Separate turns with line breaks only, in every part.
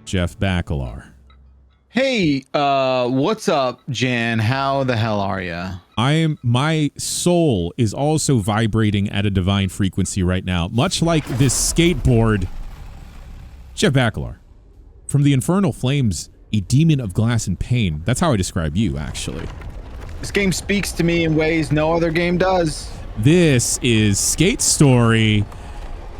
Jeff Bacalar.
Hey, what's up, Jan? How the hell are you?
My soul is also vibrating at a divine frequency right now, much like this skateboard. Jeff Bacalar. From the infernal flames, a demon of glass and pain. That's how I describe you, actually.
This game speaks to me in ways no other game does.
This is Skate Story.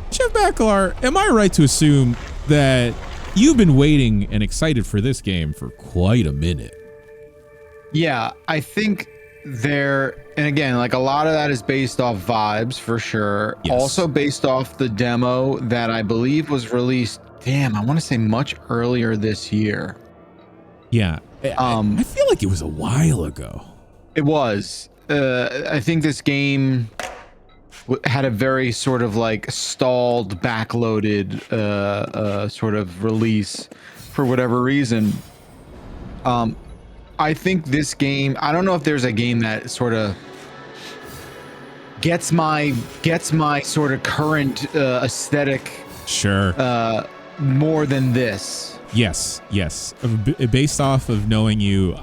Jeff Bacalar, am I right to assume that you've been waiting and excited for this game for quite a minute?
Yeah, I think and again, like a lot of that is based off vibes for sure.
Yes.
Also based off the demo that I believe was released, I want to say much earlier this year.
Yeah. I feel like it was a while ago.
It was. I think this game had a very sort of like stalled, backloaded sort of release for whatever reason. I think this game, I don't know if there's a game that sort of gets my sort of current aesthetic
Sure.
more than this.
Yes. Based off of knowing you,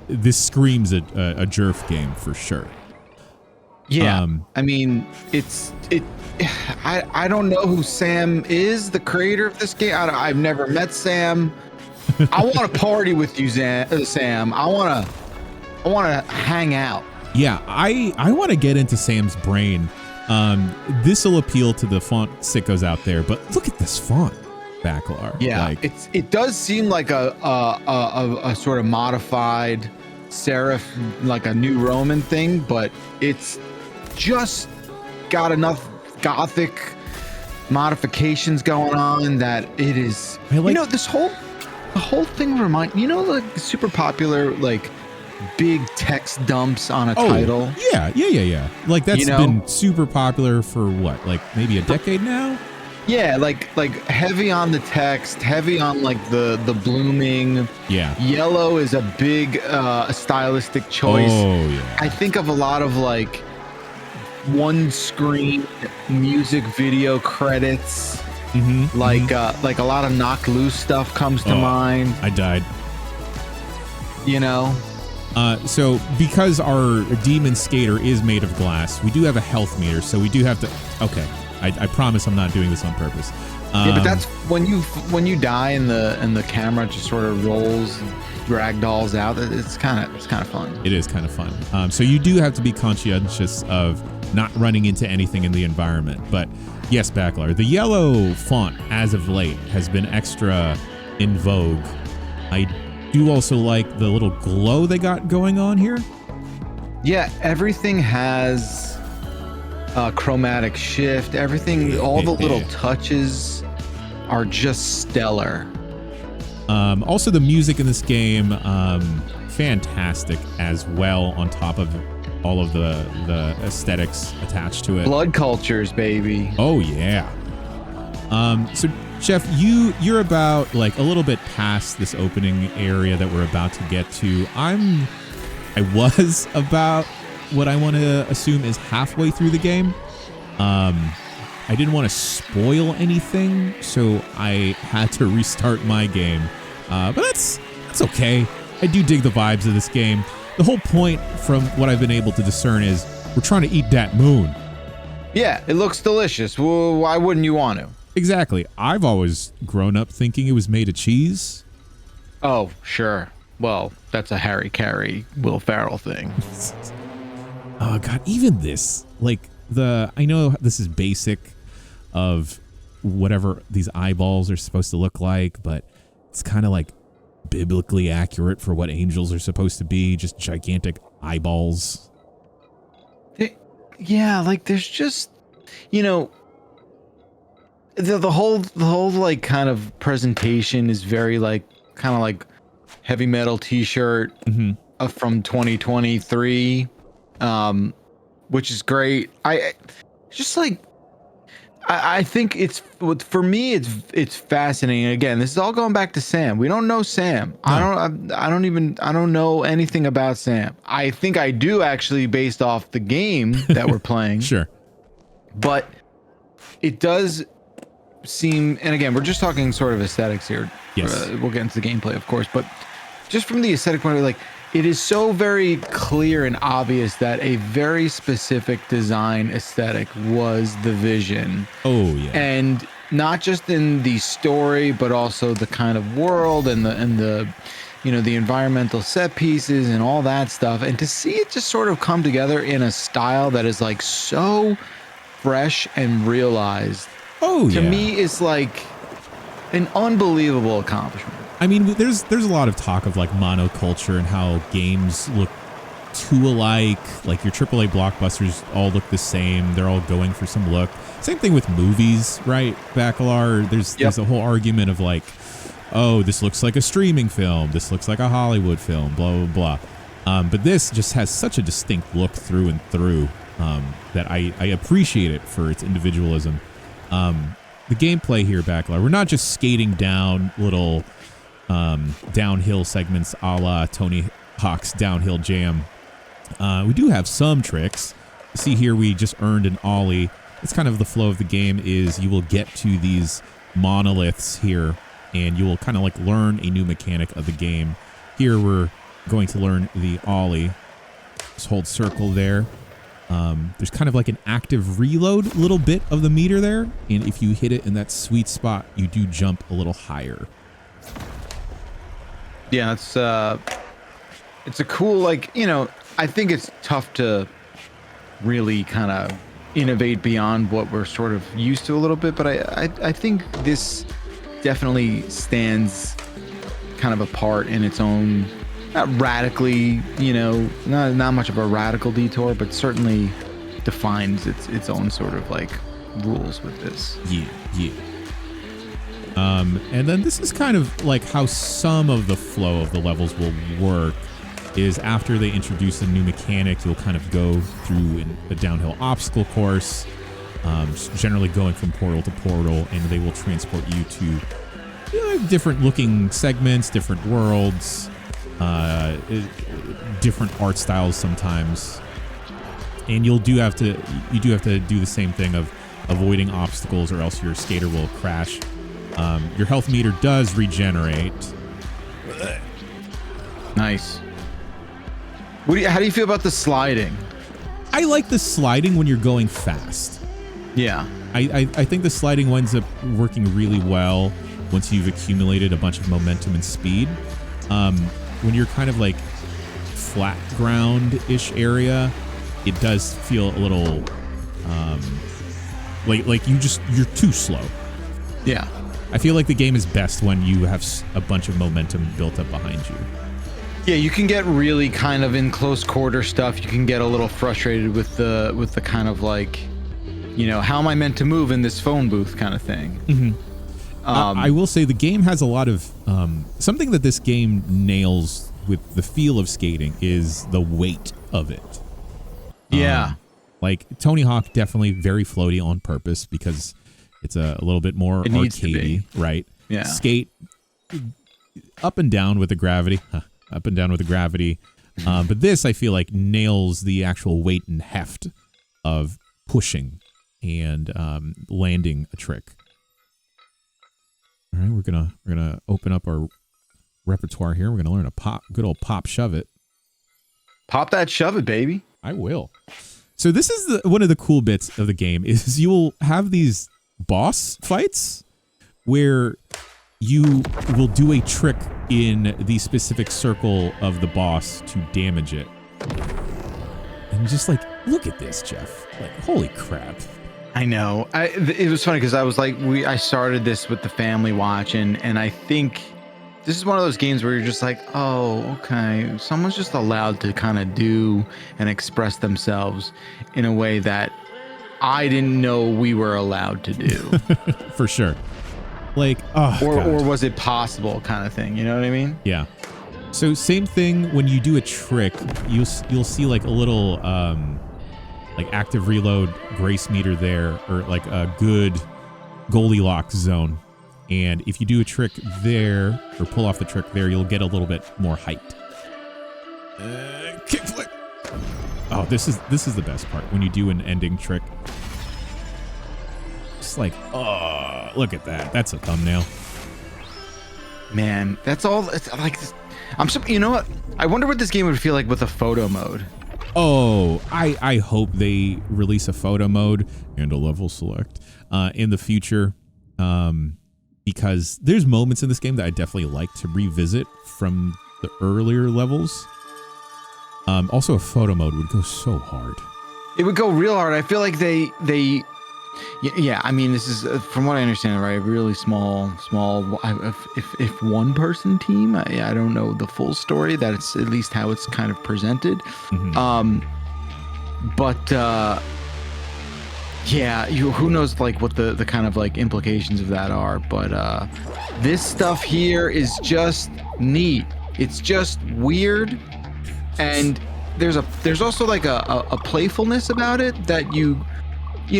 this screams a Jerf game for sure.
Yeah, I mean, I don't know who Sam is, the creator of this game. I've never met Sam. I want to party with you, Sam. I want to hang out.
Yeah, I want to get into Sam's brain. This will appeal to the font sickos out there, but look at this font, Bacalar.
Yeah, it does seem like a sort of modified serif, like a New Roman thing, but it's just got enough gothic modifications going on that it is. The whole thing like super popular like big text dumps on a title.
Yeah. Like that's been super popular for what, like maybe a decade now?
Yeah, like heavy on the text, heavy on like the blooming.
Yeah.
Yellow is a big stylistic choice.
Oh yeah.
I think of a lot of like one screen music video credits. Like a lot of Knocked Loose stuff comes to mind.
I died. So because our demon skater is made of glass, we do have a health meter, so we do have to. Okay, I promise I'm not doing this on purpose.
Yeah, but that's when you die and the camera just sort of rolls, ragdolls out. It's kind of fun.
It is kind of fun. So you do have to be conscientious of not running into anything in the environment. But yes, Bacalar, the yellow font as of late has been extra in vogue. I do also like the little glow they got going on here. Yeah,
everything has a chromatic shift. Everything, all the little touches are just stellar.
Also, the music in this game, fantastic as well, on top of all of the aesthetics attached to it.
Blood cultures, baby.
Oh yeah. So Jeff, you're about like a little bit past this opening area that we're about to get to. I was about what I want to assume is halfway through the game. I didn't want to spoil anything, so I had to restart my game. But that's okay. I do dig the vibes of this game. The whole point, from what I've been able to discern, is we're trying to eat that moon.
Yeah, it looks delicious. Well, why wouldn't you want to?
Exactly. I've always grown up thinking it was made of cheese.
Oh, sure. Well, that's a Harry Carey, Will Ferrell thing.
Oh God, even this, like I know this is basic of whatever these eyeballs are supposed to look like, but it's kind of like biblically accurate for what angels are supposed to be, just gigantic eyeballs.
Yeah, like there's just, the whole like kind of presentation is very like kind of like heavy metal t-shirt from 2023, which is great. I think for me it's fascinating. Again, this is all going back to Sam. We don't know Sam. No. I don't know anything about Sam. I think I do actually, based off the game that we're playing.
Sure.
But it does seem, and again, we're just talking sort of aesthetics here.
Yes.
We'll get into the gameplay, of course, but just from the aesthetic point of view, like, it is so very clear and obvious that a very specific design aesthetic was the vision.
Oh yeah.
And not just in the story, but also the kind of world and the the environmental set pieces and all that stuff. And to see it just sort of come together in a style that is like so fresh and realized, to me is like an unbelievable accomplishment.
I mean, there's a lot of talk of like monoculture and how games look too alike. Like your AAA blockbusters all look the same. They're all going for some look. Same thing with movies, right? Bacalar, there's a whole argument of like, oh, this looks like a streaming film. This looks like a Hollywood film, blah, blah, blah. But this just has such a distinct look through and through that I appreciate it for its individualism. The gameplay here, Bacalar, we're not just skating down little downhill segments a la Tony Hawk's Downhill Jam. We do have some tricks. See here, we just earned an ollie. It's kind of the flow of the game is you will get to these monoliths here and you will kind of like learn a new mechanic of the game. Here we're going to learn the ollie. Just hold circle there. There's kind of like an active reload little bit of the meter there, and if you hit it in that sweet spot, you do jump a little higher.
Yeah, it's a cool, like, I think it's tough to really kind of innovate beyond what we're sort of used to a little bit, but I think this definitely stands kind of apart in its own, not radically, not much of a radical detour, but certainly defines its own sort of like rules with this.
Yeah. And then this is kind of like how some of the flow of the levels will work is after they introduce a new mechanic, you'll kind of go through a downhill obstacle course, generally going from portal to portal, and they will transport you to different looking segments, different worlds, different art styles sometimes. And you do have to do the same thing of avoiding obstacles or else your skater will crash. Your health meter does regenerate. Nice.
How do you feel about the sliding?
I like the sliding when you're going fast.
Yeah.
I think the sliding winds up working really well once you've accumulated a bunch of momentum and speed. When you're kind of like flat ground-ish area, it does feel a little like you're too slow.
Yeah.
I feel like the game is best when you have a bunch of momentum built up behind you.
Yeah, you can get really kind of in close quarter stuff. You can get a little frustrated with the kind of like, how am I meant to move in this phone booth kind of thing.
Mm-hmm. I will say the game has a lot of something that this game nails with the feel of skating is the weight of it.
Yeah.
Like Tony Hawk, definitely very floaty on purpose because it's a little bit more arcadey, right?
Yeah.
Skate up and down with the gravity. Up and down with the gravity. But this, I feel like, nails the actual weight and heft of pushing and landing a trick. All right, we're gonna open up our repertoire here. We're gonna learn a good old pop shove it.
Pop that shove it, baby.
I will. So this is one of the cool bits of the game is you will have these boss fights where you will do a trick in the specific circle of the boss to damage it. And just like, look at this, Jeff. Like, holy crap.
I know. It was funny because I was like, I started this with the family watching, and I think this is one of those games where you're just like, oh, okay, someone's just allowed to kind of do and express themselves in a way that I didn't know we were allowed to do.
For sure. Like, oh,
or was it possible kind of thing, you know what I mean?
Yeah. So same thing when you do a trick, you'll see like a little like active reload grace meter there, or like a good Goldilocks zone. And if you do a trick there or pull off the trick there, you'll get a little bit more height. Kickflip. Oh, this is the best part when you do an ending trick. Just like, oh, look at that. That's a thumbnail.
Man, that's all. It's like, you know what? I wonder what this game would feel like with a photo mode.
Oh, I hope they release a photo mode and a level select in the future, because there's moments in this game that I definitely like to revisit from the earlier levels. Also, a photo mode would go so hard. It
would go real hard. I feel like they yeah, I mean, this is from what I understand, right? Really small. If one person team, I don't know the full story. That's at least how it's kind of presented. Mm-hmm. Yeah, who knows like what the kind of like implications of that are. But this stuff here is just neat. It's just weird, and there's also like a playfulness about it that you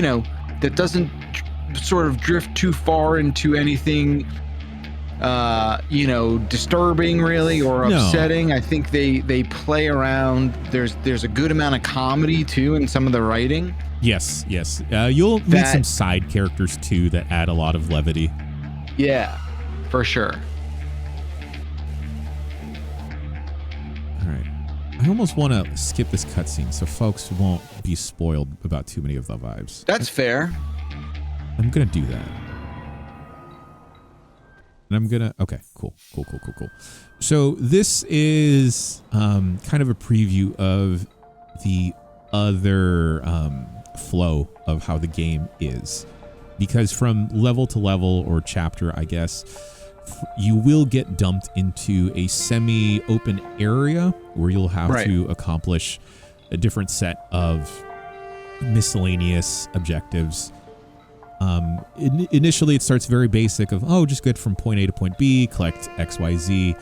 know. That doesn't sort of drift too far into anything, disturbing really or upsetting. No. I think they play around. There's a good amount of comedy too in some of the writing.
Yes. You'll meet some side characters too that add a lot of levity.
Yeah, for sure.
All right. I almost want to skip this cutscene so folks won't be spoiled about too many of the vibes.
That's fair.
I'm going to do that. And I'm going to... Okay, cool. So this is kind of a preview of the other flow of how the game is. Because from level to level, or chapter, I guess, you will get dumped into a semi-open area where you'll have to accomplish a different set of miscellaneous objectives. Initially, it starts very basic of, just get from point A to point B, collect XYZ.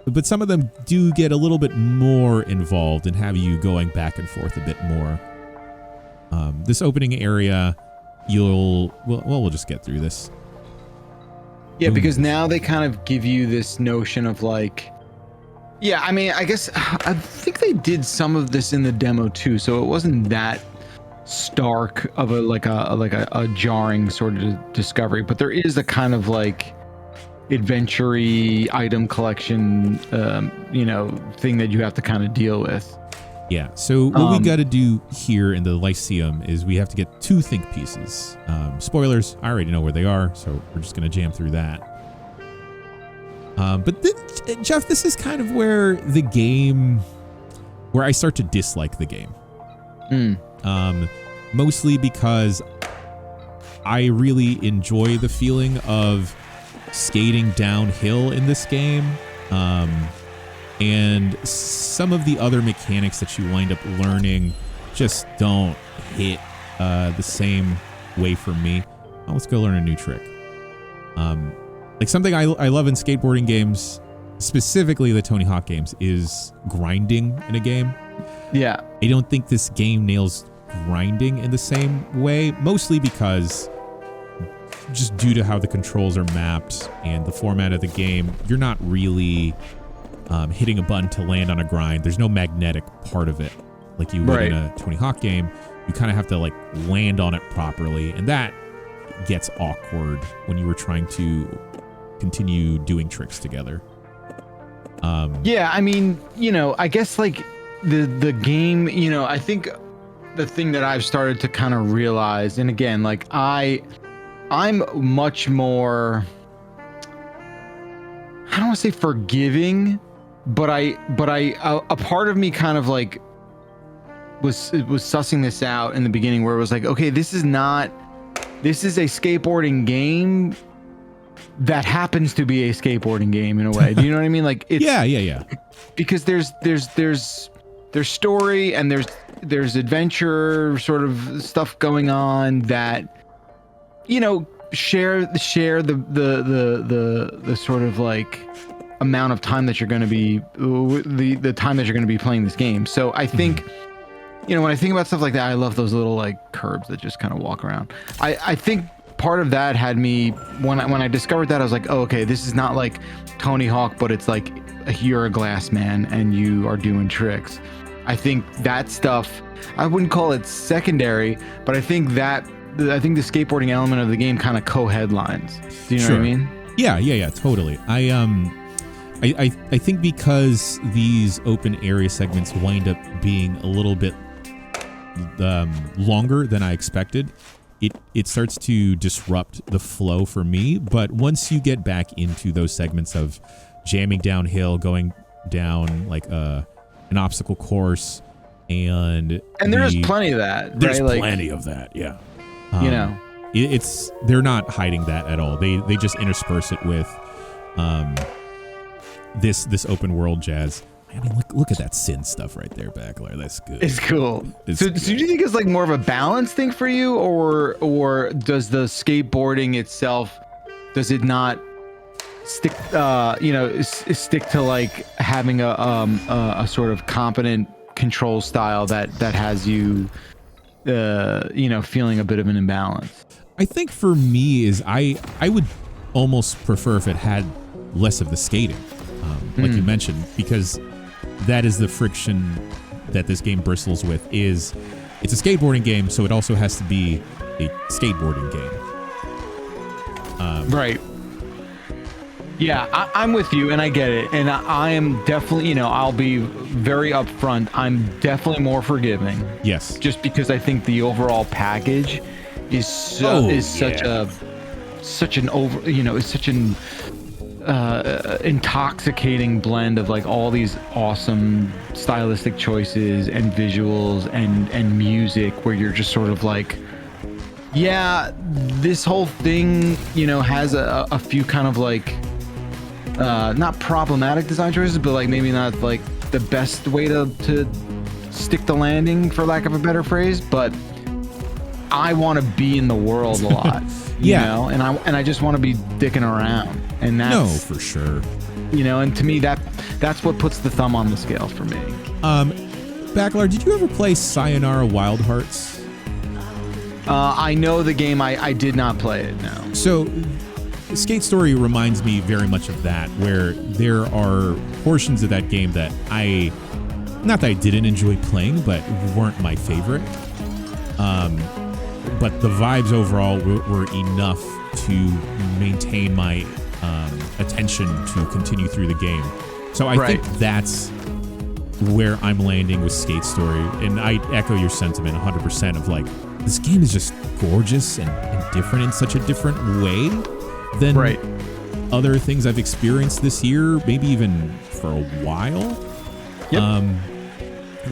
But some of them do get a little bit more involved and have you going back and forth a bit more. This opening area, we'll just get through this.
Yeah, because now they kind of give you this notion of like, yeah, I mean, I guess I think they did some of this in the demo too, so it wasn't that stark of a jarring sort of discovery, but there is a kind of like adventure-y item collection, thing that you have to kind of deal with.
Yeah, so what we got to do here in the Lyceum is we have to get 2 think pieces. Spoilers, I already know where they are, so we're just going to jam through that. Jeff, this is kind of where I start to dislike the game. Mostly because I really enjoy the feeling of skating downhill in this game. And some of the other mechanics that you wind up learning just don't hit the same way for me. Let's go learn a new trick. Like something I love in skateboarding games, specifically the Tony Hawk games, is grinding in a game.
Yeah.
I don't think this game nails grinding in the same way, mostly because just due to how the controls are mapped and the format of the game, you're not really hitting a button to land on a grind. There's no magnetic part of it like you would in a Tony Hawk game. You kind of have to like land on it properly, and that gets awkward when you were trying to continue doing tricks together.
Yeah, I mean, I guess like the game, I think the thing that I've started to kind of realize, and again, like I'm much more, I don't want to say forgiving, but a part of me kind of like was sussing this out in the beginning, where it was like, okay, this is a skateboarding game that happens to be a skateboarding game in a way. Do you know what I mean? Like, it's,
yeah. Because
there's story and there's adventure sort of stuff going on that, share the sort of like amount of time that you're going to be the time that you're going to be playing this game. So I think, when I think about stuff like that, I love those little like curbs that just kind of walk around. I think part of that had me when I discovered that, I was like, oh, okay, this is not like Tony Hawk, but it's like you're a glass man and you are doing tricks. I think that stuff, I wouldn't call it secondary, but I think the skateboarding element of the game kind of co-headlines. Do you know what I mean?
Yeah, totally. I think because these open area segments wind up being a little bit longer than I expected, it starts to disrupt the flow for me. But once you get back into those segments of jamming downhill, going down like an obstacle course, and
there's plenty of that.
There's
right?
plenty of that, yeah.
You know,
they're not hiding that at all. They just intersperse it with this open world jazz. I mean, look at that Sin stuff right there, Backler. That's good.
It's cool. So do you think it's like more of a balance thing for you, or does the skateboarding itself, does it not stick stick to like having a sort of competent control style that has you feeling a bit of an imbalance?
I think for me is I would almost prefer if it had less of the skating, like you mentioned, because that is the friction that this game bristles with. It's a skateboarding game, so it also has to be a skateboarding game.
Right. Yeah, I'm with you, and I get it. And I am definitely, I'll be very upfront. I'm definitely more forgiving.
Yes.
Just because I think the overall package is such an intoxicating blend of like all these awesome stylistic choices and visuals and music, where you're just sort of like, yeah, this whole thing, has a few kind of like not problematic design choices, but like maybe not like the best way to stick the landing, for lack of a better phrase. But I want to be in the world a lot, you know, and I just want to be dicking around, and that's
for sure.
And to me that's what puts the thumb on the scale for me.
Backlar, did you ever play Sayonara Wild Hearts?
I know the game. I did not play it, no.
So Skate Story reminds me very much of that, where there are portions of that game that not that I didn't enjoy playing, but weren't my favorite. But the vibes overall were enough to maintain my attention to continue through the game. So I think that's where I'm landing with Skate Story. And I echo your sentiment 100% of like, this game is just gorgeous and different in such a different way than other things I've experienced this year, maybe even for a while.
Yep.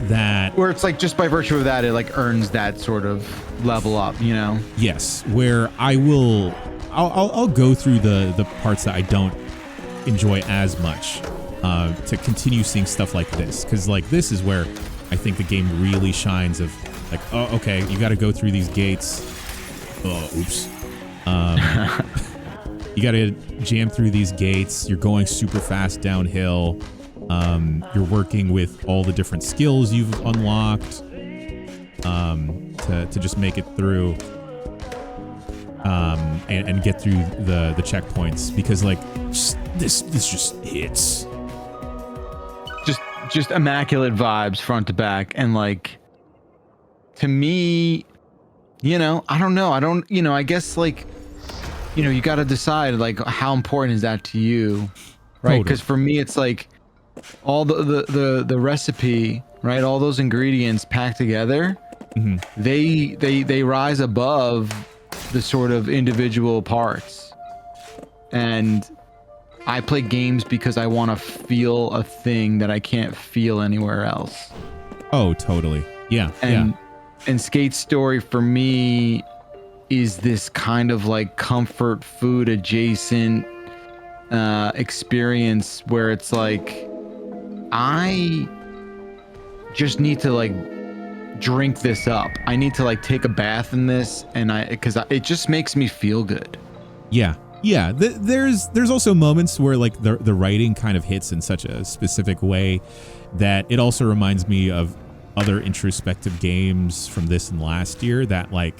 That
where it's like, just by virtue of that, it like earns that sort of level up,
Yes, where I'll go through the parts that I don't enjoy as much to continue seeing stuff like this, because like this is where I think the game really shines. Of like, oh, okay, you got to go through these gates. Oh, oops. You got to jam through these gates. You're going super fast downhill. You're working with all the different skills you've unlocked to just make it through and get through the checkpoints, because like this just hits.
Just immaculate vibes front to back, and like, to me, I don't know. I guess like, you got to decide like how important is that to you, right? Because for me, it's like all the recipe, right? All those ingredients packed together, they rise above the sort of individual parts. And I play games because I want to feel a thing that I can't feel anywhere else.
Oh, totally. Yeah.
And Skate Story for me is this kind of like comfort food adjacent experience, where it's like, I just need to like drink this up. I need to like take a bath in this, and because it just makes me feel good.
Yeah. There's also moments where like the writing kind of hits in such a specific way that it also reminds me of other introspective games from this and last year, that like,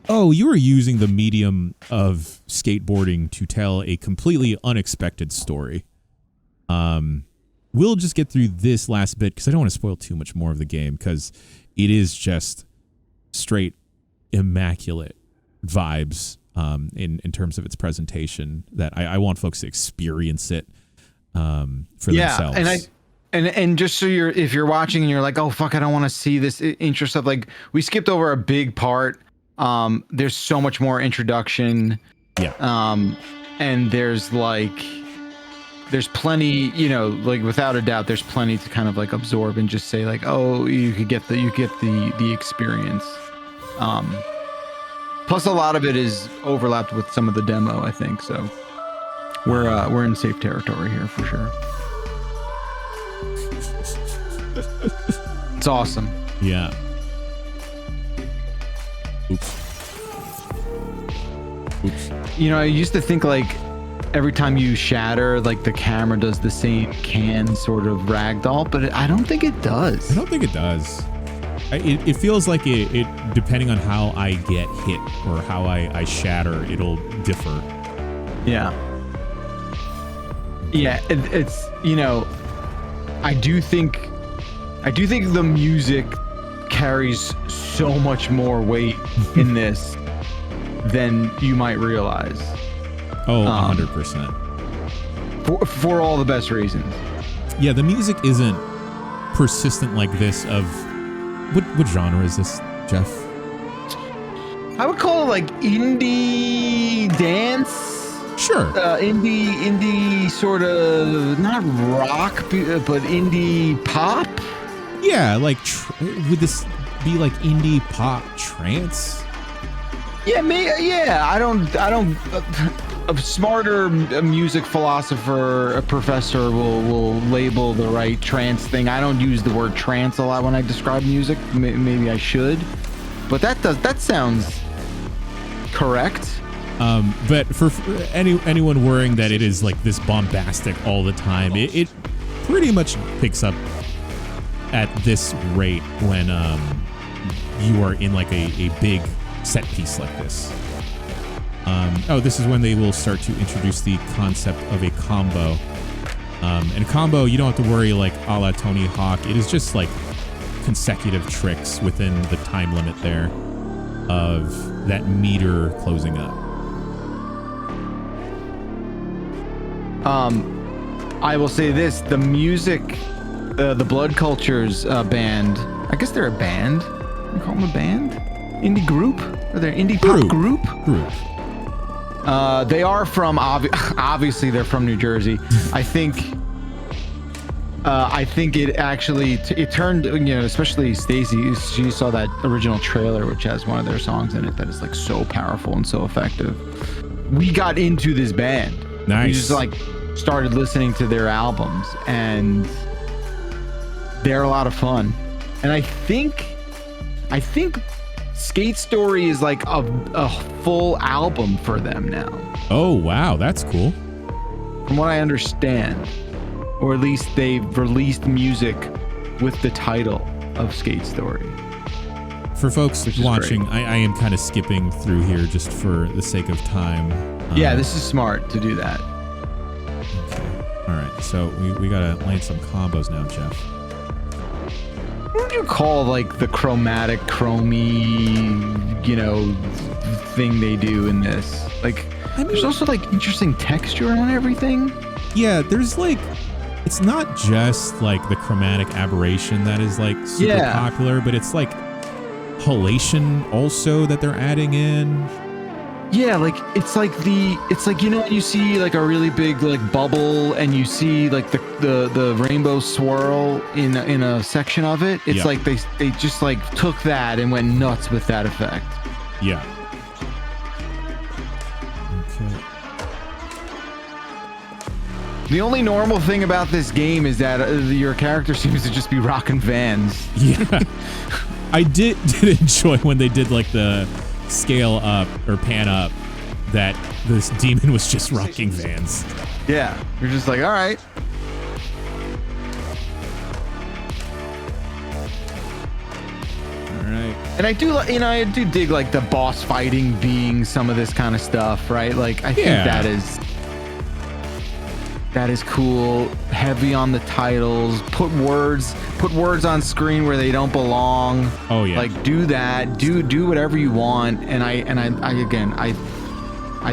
oh, you are using the medium of skateboarding to tell a completely unexpected story. we'll just get through this last bit because I don't want to spoil too much more of the game because it is just straight immaculate vibes in terms of its presentation that I want folks to experience it for themselves.
And just so if you're watching and you're like, oh fuck, I don't want to see this intro stuff. Like we skipped over a big part. There's so much more introduction.
Yeah.
And there's plenty, like without a doubt, there's plenty to kind of like absorb and just say like, oh, you get the experience. Plus a lot of it is overlapped with some of the demo, I think. So we're in safe territory here for sure. It's awesome.
Yeah. Oops.
I used to think like every time you shatter, like the camera does the same can sort of ragdoll, but I don't think it does.
I don't think it does. It feels like it depending on how I get hit or how I shatter, it'll differ.
Yeah. Yeah, it's I do think the music carries so much more weight in this than you might realize.
Oh, 100%.
For all the best reasons.
Yeah, the music isn't persistent like this of what genre is this, Jeff?
I would call it like indie dance.
Sure.
Indie sort of, not rock, but indie pop.
Yeah, like would this be like indie pop trance?
Yeah, I don't. A smarter music philosopher, a professor will label the right trance thing. I don't use the word trance a lot when I describe music. Maybe I should, but that sounds correct.
But for anyone worrying that it is like this bombastic all the time, it pretty much picks up at this rate when you are in like a big set piece like this. This is when they will start to introduce the concept of a combo. And combo, you don't have to worry like a la Tony Hawk. It is just like consecutive tricks within the time limit there of that meter closing up.
I will say this, the music, the Blood Cultures band, I guess they're a band. You call them a band? Indie group? Are they indie pop group? They are from, obviously they're from New Jersey. I think it actually, it turned, especially Stacy, she saw that original trailer, which has one of their songs in it that is like so powerful and so effective. We got into this band.
Nice.
We just like started listening to their albums and they're a lot of fun. And I think Skate Story is like a full album for them now.
Oh, wow. That's cool.
From what I understand, or at least they've released music with the title of Skate Story.
For folks watching, I am kind of skipping through here just for the sake of time.
Yeah, this is smart to do that.
Okay. All right. So we got to land some combos now, Jeff.
What would you call like the chromatic, chromy, thing they do in this? Like, there's also like interesting texture on everything.
Yeah, there's like, it's not just like the chromatic aberration that is like super popular, but it's like halation also that they're adding in.
Yeah, like it's like when you see like a really big like bubble and you see like the rainbow swirl in a section of it. It's like they just like took that and went nuts with that effect.
Yeah. Okay.
The only normal thing about this game is that your character seems to just be rocking Vans.
Yeah. I did enjoy when they did like the scale up or pan up that this demon was just rocking Vans.
Yeah, you're just like, all right.
All right.
And I do dig like the boss fighting being some of this kind of stuff, right? Like I think that is That is cool. Heavy on the titles. Put words on screen where they don't belong.
Oh yeah.
Like do that. Do whatever you want. And I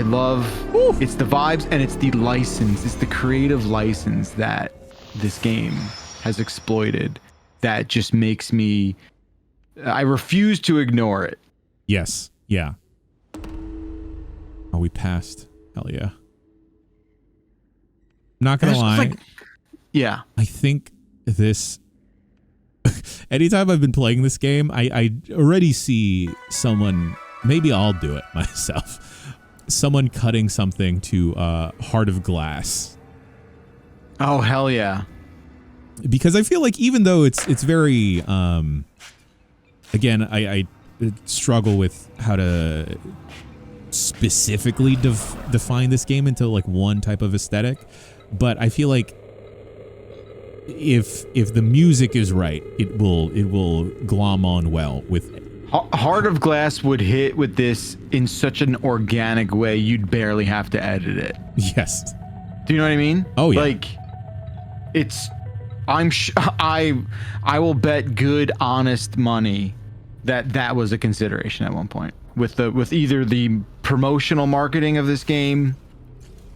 love it's the vibes and it's the license. It's the creative license that this game has exploited that just makes me I refuse to ignore it.
Yes. Yeah. Oh, we passed. Hell yeah. Not gonna lie.
Like, yeah.
I think this. Anytime I've been playing this game, I already see someone. Maybe I'll do it myself. Someone cutting something to Heart of Glass.
Oh hell yeah!
Because I feel like even though it's very again, I struggle with how to specifically define this game into like one type of aesthetic. But I feel like if the music is right, it will glom on well with it.
Heart of Glass would hit with this in such an organic way you'd barely have to edit it.
Yes.
Do you know what I mean?
Oh yeah.
Like it's I will bet good honest money that was a consideration at one point with either the promotional marketing of this game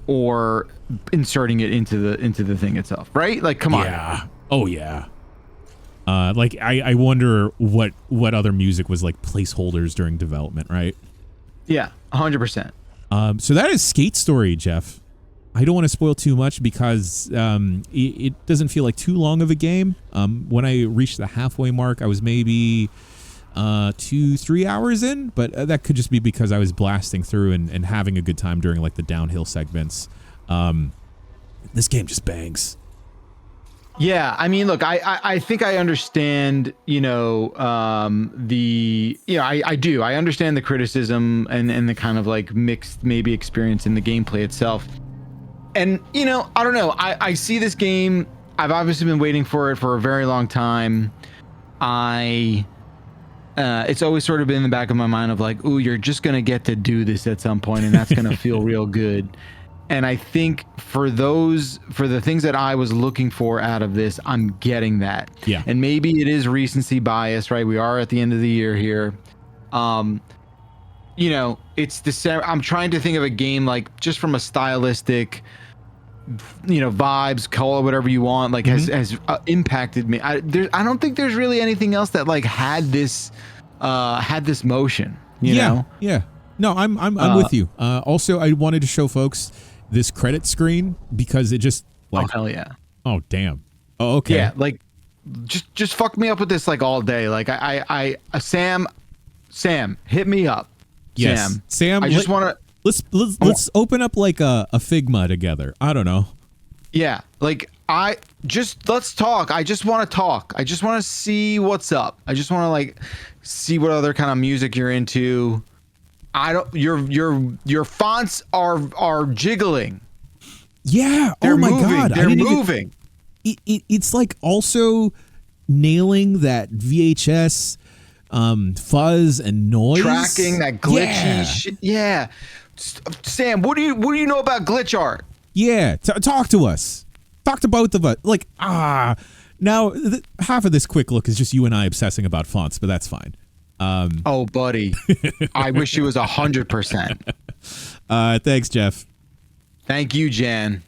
or inserting it into the thing itself, right? Like, come on.
Yeah. Oh yeah. Like I wonder what other music was like placeholders during development, right?
Yeah, 100%.
So that is Skate Story, Jeff. I don't want to spoil too much because it doesn't feel like too long of a game. When I reached the halfway mark, I was maybe 2-3 hours in, but that could just be because I was blasting through and having a good time during like the downhill segments. This game just bangs.
Yeah, I mean, look, I think I understand, I do. I understand the criticism and the kind of like mixed maybe experience in the gameplay itself. And, I don't know. I see this game. I've obviously been waiting for it for a very long time. It's always sort of been in the back of my mind of like, ooh, you're just going to get to do this at some point and that's going to feel real good. And I think for the things that I was looking for out of this, I'm getting that.
Yeah.
And maybe it is recency bias, right? We are at the end of the year here. It's December. I'm trying to think of a game like just from a stylistic, vibes, call it whatever you want, like has impacted me. I don't think there's really anything else that like had this motion, you know?
Yeah. No, I'm with you. Also, I wanted to show folks this credit screen because it just like,
oh hell yeah.
Oh damn. Oh okay.
Yeah, like just fuck me up with this like all day. Like Sam, hit me up.
Yes. Sam,
I just want to
let's open up like a Figma together. I don't know.
Yeah, like let's talk. I just want to talk. I just want to see what's up. I just want to like see what other kind of music you're into. Your fonts are jiggling.
Yeah.
They're
oh my
moving.
god.
They're moving.
It's like also nailing that VHS fuzz and noise.
Tracking that glitchy shit. Yeah. Sam, what do you know about glitch art?
Yeah, talk to us. Talk to both of us. Like, now half of this quick look is just you and I obsessing about fonts, but that's fine.
Oh, buddy. I wish it was 100%.
Thanks, Jeff.
Thank you, Jan.